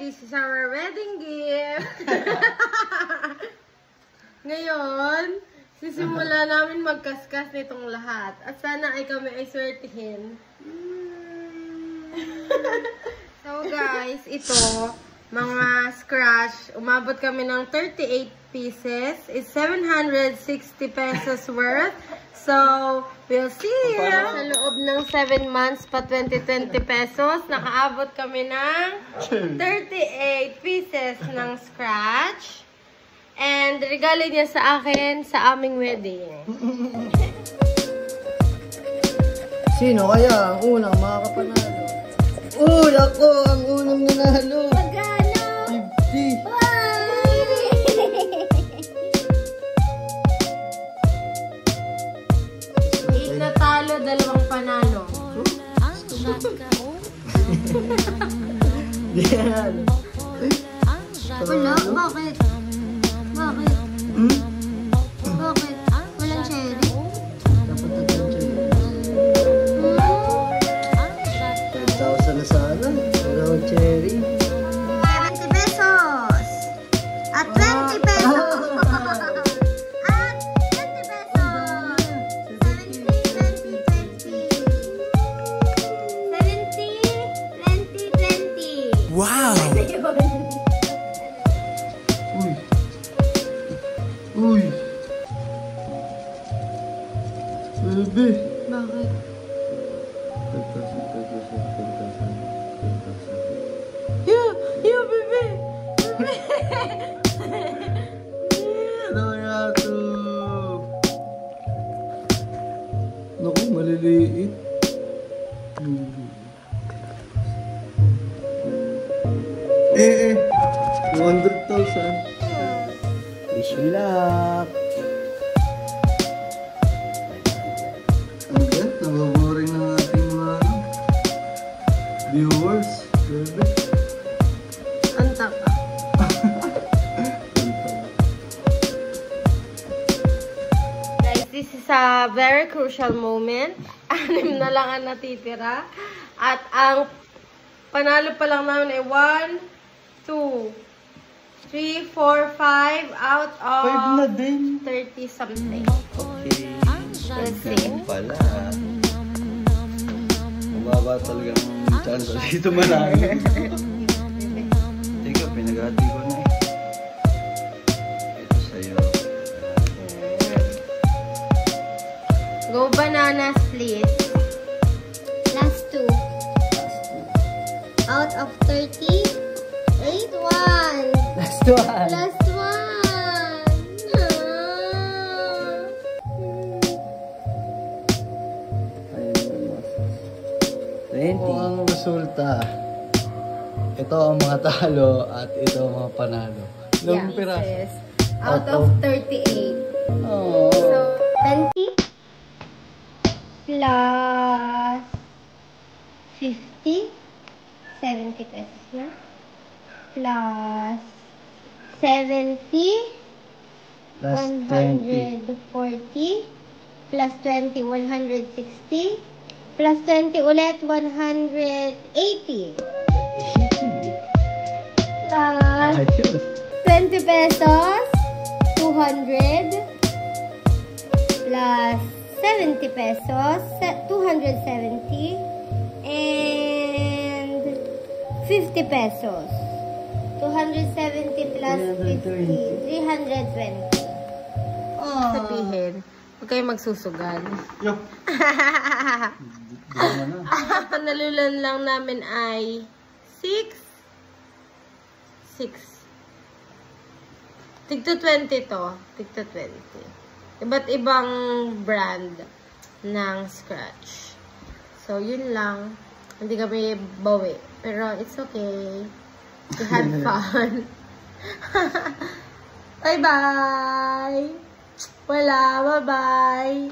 this is our wedding gift. Ngayon, sisimula namin magkaskas nitong lahat. At sana ay kami ay swertihin. So guys, ito, mga scratch, umabot kami ng 38 pieces. It's 760 pesos worth. So, we'll see. Sa loob ng 7 months pa 20 pesos, nakaabot kami ng 38 pieces ng scratch. And regalo niya sa akin sa aming wedding. Sino kaya ang unang makakapanalo? Uy, ako ang unang nanalo. Magkano? 50. Natalo, 2 panalo. Yan. Wala? Bakit? Bakit? Bakit? Walang cherry? Dapat natin cherry. 10,000 na sana. Wala akong cherry. 70 pesos! At 20 pesos! At 20 pesos! 70, 20, 20. 70, 20, 20. Wow! Uy. Bebe. Bakit? 10,000. Yeah, bebe! Ano nga ito? Naku, maliliit. Eh, 200,000. Wish me luck. Ano ba? Nababoring ng ating mga viewers. Bebe. Anta ka. Guys, this is a very crucial moment. 6 na lang ang natitira. At ang panalo pa lang namin ay 1, 2, 3, 4, 5 out of 5 na din. 30 something. Okay. Let's see. Ganun pala. Mababa talaga ang chance dito malaki. Teka, pinaghati ko na eh. Ito sa'yo. Go banana split. Last 2. Out of 30, 8, 1. Last one. Last 1. Ito ang resulta. Ito ang mga talo at ito ang mga panalo. Ilang piraso? Pieces. Out of 38. Oh. So, 20 plus 50, 70 pesos na. Plus 70, Plus 20. 140, plus 20, 160, plus 20 ulit, 180. Plus Ayos. 20 pesos, 200, plus 70 pesos, 270, and 50 pesos. 270 plus 50, 320. sabihin, huwag kayong magsusugal. Yo. Dama na. Panalulan lang namin ay 6. Tigto 20 to. Tigto 20. Iba't ibang brand ng scratch. So, yun lang. Hindi kami bawi. Pero, it's okay. We had fun. Bye-bye! Wala, bye-bye!